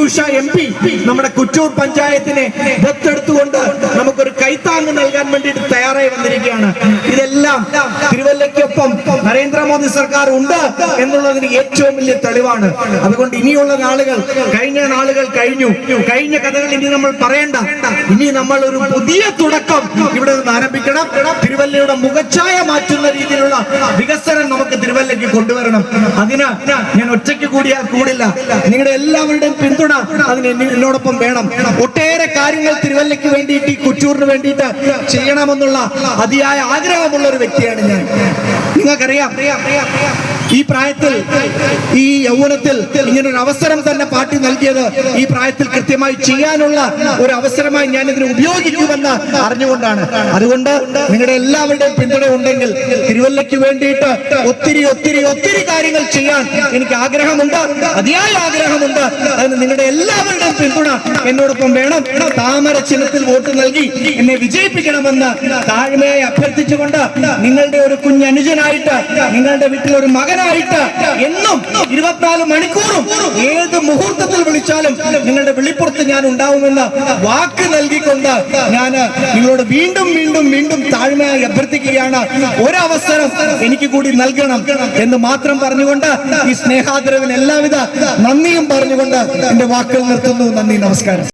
Usha MP നമ്മുടെ കുറ്റൂർ പഞ്ചായത്തിനെ ദത്തെടുത്തുകൊണ്ട് നമുക്കൊരു കൈത്താങ്ങ് നൽകാൻ വേണ്ടിയിട്ട് തയ്യാറായി വന്നിരിക്കുകയാണ്. ഇതെല്ലാം തിരുവല്ലയ്ക്കൊപ്പം നരേന്ദ്രമോദി സർക്കാർ ഉണ്ട് എന്നുള്ളതിന് ഏറ്റവും വലിയ തെളിവാണ്. അതുകൊണ്ട് ഇനിയുള്ള നാളുകൾ കഴിഞ്ഞ കഥകൾ ഇനി നമ്മൾ പറയണ്ട. ഇനി നമ്മൾ ഒരു പുതിയ തുടക്കം ഇവിടെ നിന്ന് ആരംഭിക്കണം. തിരുവല്ലയുടെ മുഖച്ഛായ മാറ്റുന്ന രീതിയിലുള്ള വികസനം നമുക്ക് തിരുവല്ലയ്ക്ക് കൊണ്ടുവരണം. അതിന് ഞാൻ ഒറ്റയ്ക്ക് കൂടില്ല. നിങ്ങളുടെ എല്ലാവരുടെയും പിന്തുണ അതിന് എന്നോടൊപ്പം വേണം. ഒട്ടേറെ കാര്യങ്ങൾ തിരുവല്ലയ്ക്ക് വേണ്ടിയിട്ട്, ഈ കുറ്റൂറിന് വേണ്ടിയിട്ട് ചെയ്യണമെന്നുള്ള അതിയായ ആഗ്രഹമുള്ള ഒരു വ്യക്തിയാണ് ഞാൻ. നിങ്ങൾക്കറിയാം, ഈ പ്രായത്തിൽ, ഈ യൗവനത്തിൽ ഇങ്ങനൊരു അവസരം തന്നെ പാർട്ടി നൽകിയത് ഈ പ്രായത്തിൽ കൃത്യമായി ചെയ്യാനുള്ള ഒരു അവസരമായി ഞാൻ ഇതിനെ ഉപയോഗിക്കുമെന്ന് അറിഞ്ഞുകൊണ്ടാണ്. അതുകൊണ്ട് നിങ്ങളുടെ എല്ലാവരുടെയും പിന്തുണ ഉണ്ടെങ്കിൽ തിരുവല്ലയ്ക്ക് വേണ്ടിയിട്ട് ഒത്തിരി കാര്യങ്ങൾ ചെയ്യാൻ എനിക്ക് ആഗ്രഹമുണ്ട്, അതിയായ ആഗ്രഹമുണ്ട്. അതിന് നിങ്ങളുടെ എല്ലാവരുടെയും പിന്തുണ എന്നോടൊപ്പം വേണം. താമര ചിഹ്നത്തിൽ വോട്ട് നൽകി എന്നെ വിജയിപ്പിക്കണമെന്ന് താഴ്മയായി അഭ്യർത്ഥിച്ചുകൊണ്ട്, നിങ്ങളുടെ ഒരു കുഞ്ഞനുജനായിട്ട്, നിങ്ങളുടെ വീട്ടിൽ ഒരു മകനായിട്ട് എന്നും 24 മണിക്കൂറും ഏത് മുഹൂർത്തത്തിൽ വിളിച്ചാലും നിങ്ങളുടെ വിളിപ്പുറത്ത് ഞാൻ ഉണ്ടാവുമെന്ന് വാക്ക് നൽകിക്കൊണ്ട് ഞാൻ നിങ്ങളോട് വീണ്ടും താഴ്മയായി അഭ്യർത്ഥിക്കുകയാണ്. ഒരവസരം എനിക്ക് കൂടി നൽകണം എന്ന് മാത്രം പറഞ്ഞുകൊണ്ട് ഈ സ്നേഹാദരവിന് എല്ലാവിധ നന്ദിയും പറഞ്ഞുകൊണ്ട് എന്റെ വാക്കുകൾ നിർത്തുന്നു. നന്ദി, നമസ്കാരം.